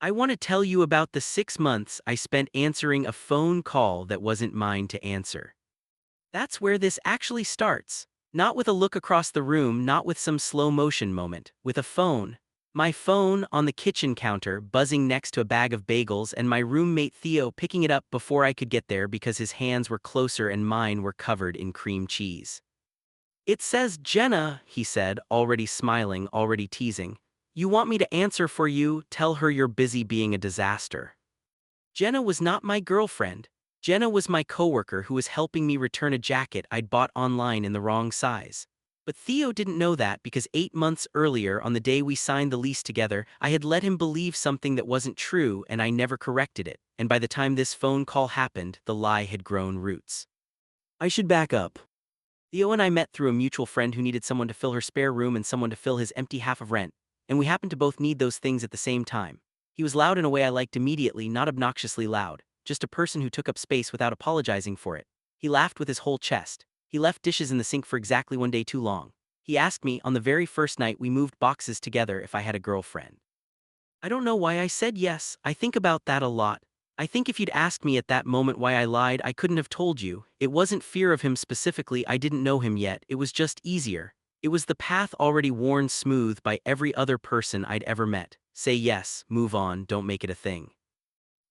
I want to tell you about the 6 months I spent answering a phone call that wasn't mine to answer. That's where this actually starts. Not with a look across the room, not with some slow motion moment, with a phone. My phone on the kitchen counter, buzzing next to a bag of bagels, and my roommate Theo picking it up before I could get there because his hands were closer and mine were covered in cream cheese. "It says Jenna," he said, already smiling, already teasing. "You want me to answer for you? Tell her you're busy being a disaster." Jenna was not my girlfriend. Jenna was my coworker who was helping me return a jacket I'd bought online in the wrong size. But Theo didn't know that because 8 months earlier, on the day we signed the lease together, I had let him believe something that wasn't true and I never corrected it. And by the time this phone call happened, the lie had grown roots. I should back up. Theo and I met through a mutual friend who needed someone to fill her spare room and someone to fill his empty half of rent, and we happened to both need those things at the same time. He was loud in a way I liked immediately, not obnoxiously loud, just a person who took up space without apologizing for it. He laughed with his whole chest. He left dishes in the sink for exactly one day too long. He asked me, on the very first night we moved boxes together, if I had a girlfriend. I don't know why I said yes. I think about that a lot. I think if you'd asked me at that moment why I lied, I couldn't have told you. It wasn't fear of him specifically, I didn't know him yet, it was just easier. It was the path already worn smooth by every other person I'd ever met. Say yes, move on, don't make it a thing.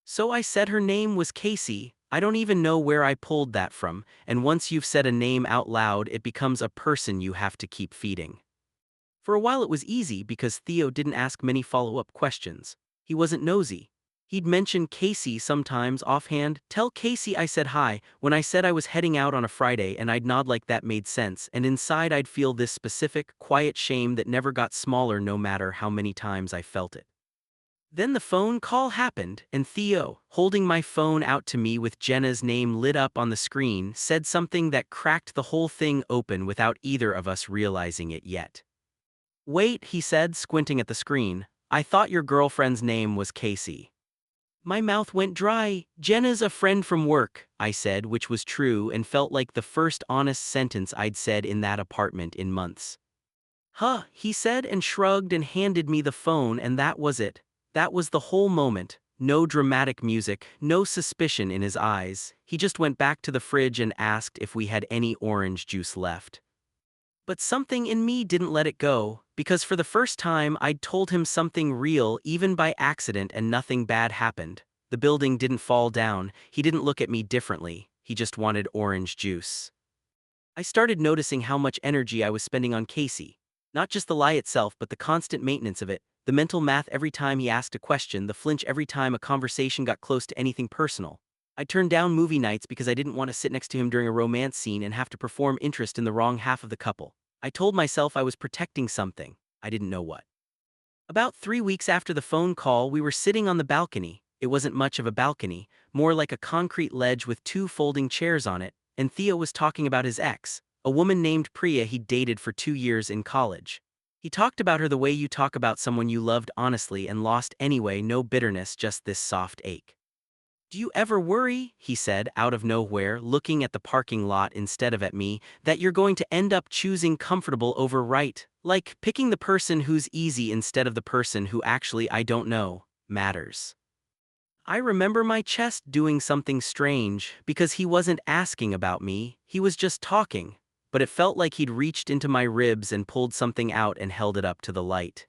So I said her name was Casey. I don't even know where I pulled that from, and once you've said a name out loud, it becomes a person you have to keep feeding. For a while it was easy because Theo didn't ask many follow-up questions. He wasn't nosy. He'd mention Casey sometimes offhand. "Tell Casey I said hi," when I said I was heading out on a Friday, and I'd nod like that made sense, and inside I'd feel this specific, quiet shame that never got smaller no matter how many times I felt it. Then the phone call happened, and Theo, holding my phone out to me with Jenna's name lit up on the screen, said something that cracked the whole thing open without either of us realizing it yet. "Wait," he said, squinting at the screen. "I thought your girlfriend's name was Casey." My mouth went dry. "Jenna's a friend from work," I said, which was true and felt like the first honest sentence I'd said in that apartment in months. "Huh," he said and shrugged and handed me the phone, and that was it. That was the whole moment. No dramatic music, no suspicion in his eyes. He just went back to the fridge and asked if we had any orange juice left. But something in me didn't let it go, because for the first time I'd told him something real even by accident and nothing bad happened. The building didn't fall down, he didn't look at me differently, he just wanted orange juice. I started noticing how much energy I was spending on Casey. Not just the lie itself, but the constant maintenance of it, the mental math every time he asked a question, the flinch every time a conversation got close to anything personal. I turned down movie nights because I didn't want to sit next to him during a romance scene and have to perform interest in the wrong half of the couple. I told myself I was protecting something. I didn't know what. About 3 weeks after the phone call, we were sitting on the balcony. It wasn't much of a balcony, more like a concrete ledge with two folding chairs on it, and Theo was talking about his ex, a woman named Priya he'd dated for 2 years in college. He talked about her the way you talk about someone you loved honestly and lost anyway, no bitterness, just this soft ache. "Do you ever worry," he said out of nowhere, looking at the parking lot instead of at me, "that you're going to end up choosing comfortable over right? Like picking the person who's easy instead of the person who actually, I don't know, matters?" I remember my chest doing something strange, because he wasn't asking about me, he was just talking, but it felt like he'd reached into my ribs and pulled something out and held it up to the light.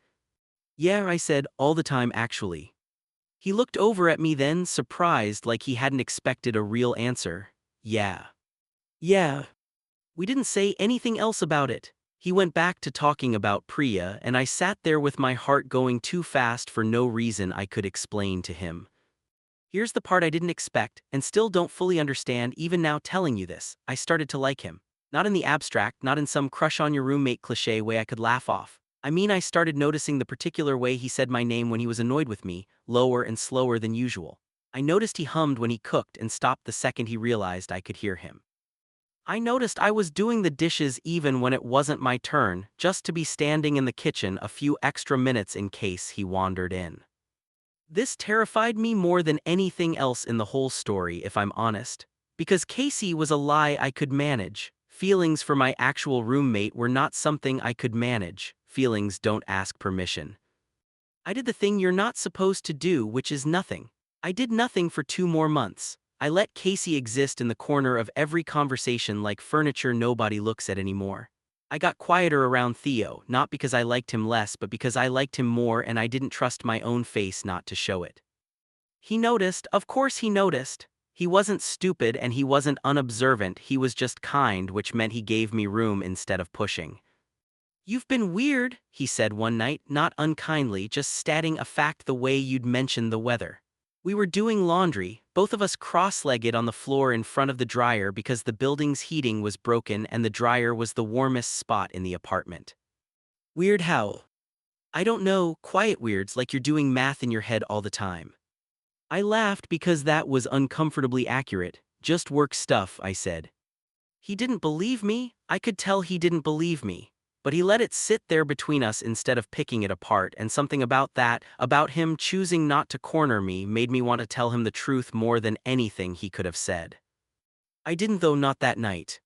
"Yeah," I said, "all the time actually." He looked over at me then, surprised like he hadn't expected a real answer. "Yeah. Yeah." We didn't say anything else about it. He went back to talking about Priya, and I sat there with my heart going too fast for no reason I could explain to him. Here's the part I didn't expect, and still don't fully understand even now telling you this. I started to like him. Not in the abstract, not in some crush on your roommate cliché way I could laugh off. I mean, I started noticing the particular way he said my name when he was annoyed with me, lower and slower than usual. I noticed he hummed when he cooked and stopped the second he realized I could hear him. I noticed I was doing the dishes even when it wasn't my turn, just to be standing in the kitchen a few extra minutes in case he wandered in. This terrified me more than anything else in the whole story, if I'm honest. Because Casey was a lie I could manage. Feelings for my actual roommate were not something I could manage. Feelings don't ask permission. I did the thing you're not supposed to do, which is nothing. I did nothing for 2 more months. I let Casey exist in the corner of every conversation like furniture nobody looks at anymore. I got quieter around Theo, not because I liked him less but because I liked him more and I didn't trust my own face not to show it. He noticed, of course he noticed. He wasn't stupid and he wasn't unobservant, he was just kind, which meant he gave me room instead of pushing. "You've been weird," he said one night, not unkindly, just stating a fact the way you'd mention the weather. We were doing laundry, both of us cross-legged on the floor in front of the dryer because the building's heating was broken and the dryer was the warmest spot in the apartment. "Weird how?" "I don't know, quiet weirds like you're doing math in your head all the time." I laughed because that was uncomfortably accurate. "Just work stuff," I said. He didn't believe me. I could tell he didn't believe me. But he let it sit there between us instead of picking it apart, and something about that, about him choosing not to corner me, made me want to tell him the truth more than anything he could have said. I didn't, though, not that night.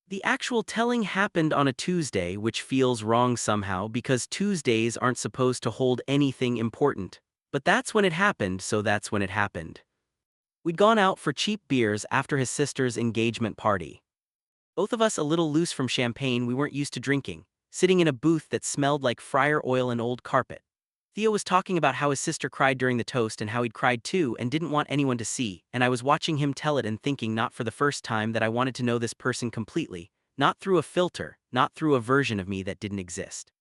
The actual telling happened on a Tuesday, which feels wrong somehow because Tuesdays aren't supposed to hold anything important. But that's when it happened, so that's when it happened. We'd gone out for cheap beers after his sister's engagement party. Both of us a little loose from champagne we weren't used to drinking, sitting in a booth that smelled like fryer oil and old carpet. Theo was talking about how his sister cried during the toast and how he'd cried too and didn't want anyone to see, and I was watching him tell it and thinking not for the first time that I wanted to know this person completely, not through a filter, not through a version of me that didn't exist.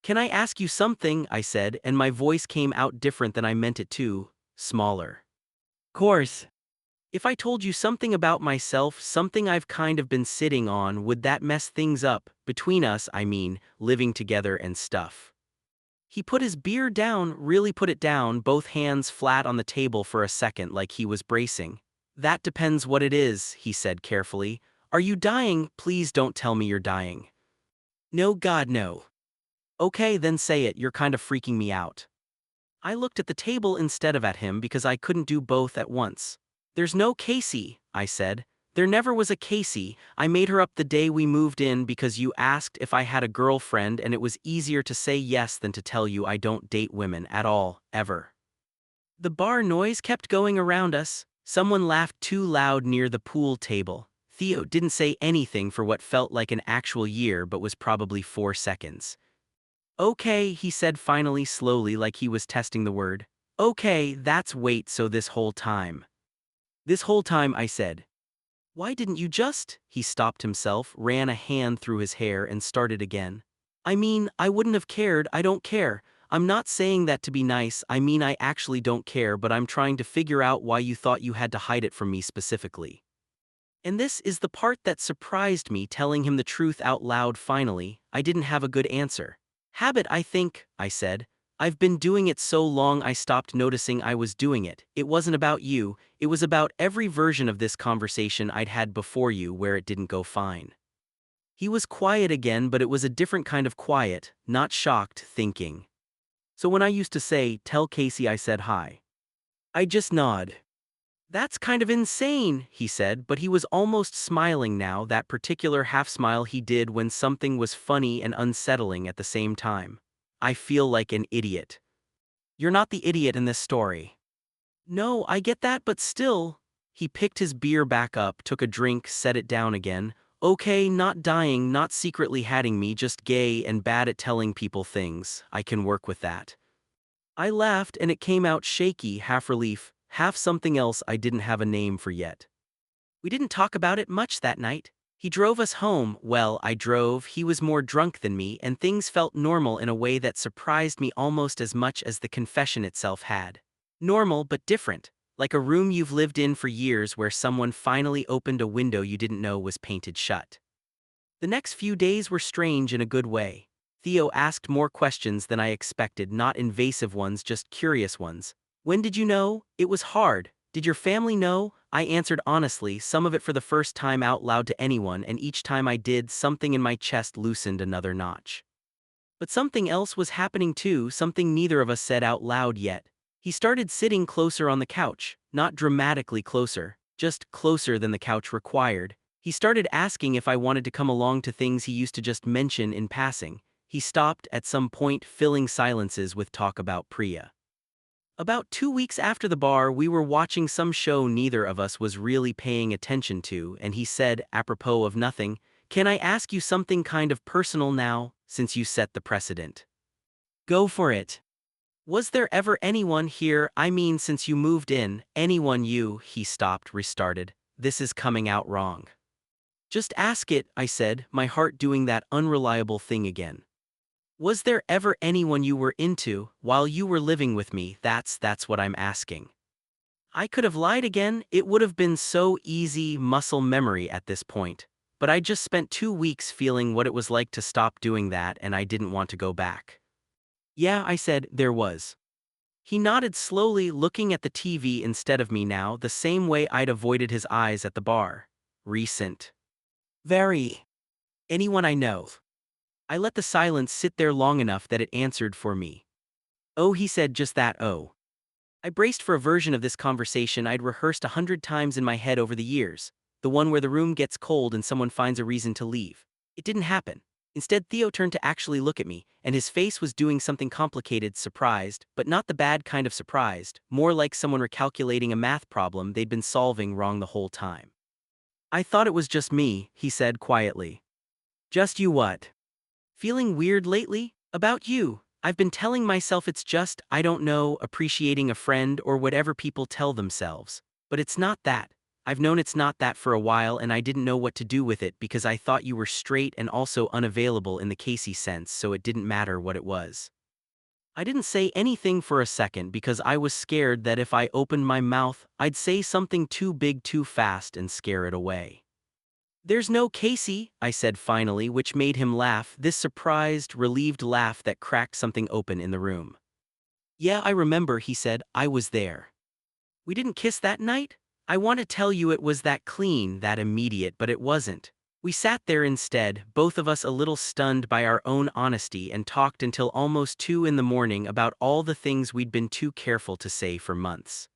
"Can I ask you something?" I said, and my voice came out different than I meant it to, smaller. "Course." "If I told you something about myself, something I've kind of been sitting on, would that mess things up? Between us, I mean, living together and stuff." He put his beer down, really put it down, both hands flat on the table for a second like he was bracing. "That depends what it is," he said carefully. "Are you dying? Please don't tell me you're dying." "No, God, no." "Okay, then say it, you're kind of freaking me out." I looked at the table instead of at him because I couldn't do both at once. "There's no Casey," I said. "There never was a Casey. I made her up the day we moved in because you asked if I had a girlfriend and it was easier to say yes than to tell you I don't date women at all, ever." The bar noise kept going around us. Someone laughed too loud near the pool table. Theo didn't say anything for what felt like an actual year but was probably 4 seconds. "Okay," he said finally slowly like he was testing the word. "Okay, that's wait so this whole time." "This whole time," I said. "Why didn't you just?" He stopped himself, ran a hand through his hair and started again. "I mean, I wouldn't have cared, I don't care. I'm not saying that to be nice, I mean I actually don't care, but I'm trying to figure out why you thought you had to hide it from me specifically." And this is the part that surprised me, telling him the truth out loud finally. I didn't have a good answer. "Habit, I think," I said. "I've been doing it so long I stopped noticing I was doing it. It wasn't about you, it was about every version of this conversation I'd had before you where it didn't go fine." He was quiet again, but it was a different kind of quiet, not shocked, thinking. "So when I used to say, 'Tell Casey I said hi,' I just nod." "That's kind of insane," he said, but he was almost smiling now, that particular half-smile he did when something was funny and unsettling at the same time. "I feel like an idiot." "You're not the idiot in this story." "No, I get that, but still." He picked his beer back up, took a drink, set it down again. "Okay, not dying, not secretly hating me, just gay and bad at telling people things. I can work with that." I laughed and it came out shaky, half relief, half something else I didn't have a name for yet. We didn't talk about it much that night. He drove us home. Well, I drove, he was more drunk than me, and things felt normal in a way that surprised me almost as much as the confession itself had. Normal but different, like a room you've lived in for years where someone finally opened a window you didn't know was painted shut. The next few days were strange in a good way. Theo asked more questions than I expected, not invasive ones, just curious ones. "When did you know? It was hard. Did your family know?" I answered honestly, some of it for the first time out loud to anyone, and each time I did, something in my chest loosened another notch. But something else was happening too, something neither of us said out loud yet. He started sitting closer on the couch, not dramatically closer, just closer than the couch required. He started asking if I wanted to come along to things he used to just mention in passing. He stopped at some point, filling silences with talk about Priya. About 2 weeks after the bar, we were watching some show neither of us was really paying attention to, and he said, apropos of nothing, "Can I ask you something kind of personal now, since you set the precedent?" "Go for it." "Was there ever anyone here, I mean since you moved in, anyone you," he stopped, restarted, "this is coming out wrong." "Just ask it," I said, my heart doing that unreliable thing again. "Was there ever anyone you were into, while you were living with me? That's what I'm asking." I could have lied again, it would have been so easy, muscle memory at this point. But I just spent 2 weeks feeling what it was like to stop doing that, and I didn't want to go back. "Yeah," I said, "there was." He nodded slowly, looking at the TV instead of me now, the same way I'd avoided his eyes at the bar. "Recent." "Very." "Anyone I know?" I let the silence sit there long enough that it answered for me. "Oh," he said, "just that, oh." I braced for a version of this conversation I'd rehearsed 100 times in my head over the years, the one where the room gets cold and someone finds a reason to leave. It didn't happen. Instead, Theo turned to actually look at me, and his face was doing something complicated, surprised, but not the bad kind of surprised, more like someone recalculating a math problem they'd been solving wrong the whole time. "I thought it was just me," he said quietly. "Just you what? Feeling weird lately? About you? I've been telling myself it's just, I don't know, appreciating a friend or whatever people tell themselves. But it's not that. I've known it's not that for a while, and I didn't know what to do with it because I thought you were straight and also unavailable in the Casey sense, so it didn't matter what it was." I didn't say anything for a second because I was scared that if I opened my mouth, I'd say something too big too fast and scare it away. "There's no Casey," I said finally, which made him laugh, this surprised, relieved laugh that cracked something open in the room. "Yeah, I remember," he said, "I was there. We didn't kiss that night? I want to tell you it was that clean, that immediate, but it wasn't. We sat there instead, both of us a little stunned by our own honesty, and talked until almost 2 in the morning about all the things we'd been too careful to say for months.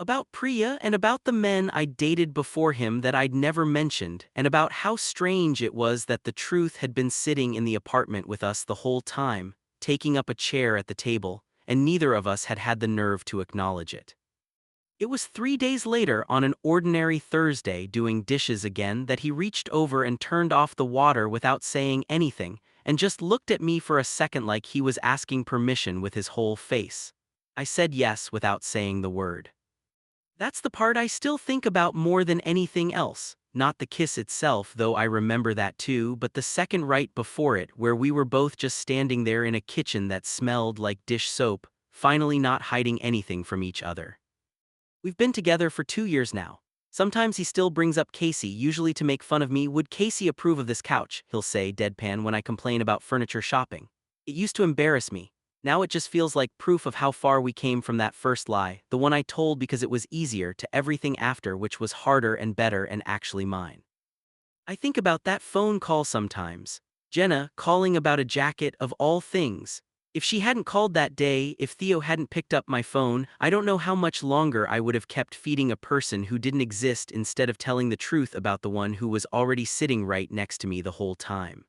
About Priya and about the men I'd dated before him that I'd never mentioned, and about how strange it was that the truth had been sitting in the apartment with us the whole time, taking up a chair at the table, and neither of us had had the nerve to acknowledge it. It was 3 days later, on an ordinary Thursday, doing dishes again, that he reached over and turned off the water without saying anything, and just looked at me for a second like he was asking permission with his whole face. I said yes without saying the word. That's the part I still think about more than anything else, not the kiss itself, though I remember that too, but the second right before it, where we were both just standing there in a kitchen that smelled like dish soap, finally not hiding anything from each other. We've been together for 2 years now. Sometimes he still brings up Casey, usually to make fun of me. "Would Casey approve of this couch?" he'll say, deadpan, when I complain about furniture shopping. It used to embarrass me. Now it just feels like proof of how far we came from that first lie, the one I told because it was easier, to everything after, which was harder and better and actually mine. I think about that phone call sometimes. Jenna calling about a jacket, of all things. If she hadn't called that day, if Theo hadn't picked up my phone, I don't know how much longer I would have kept feeding a person who didn't exist instead of telling the truth about the one who was already sitting right next to me the whole time.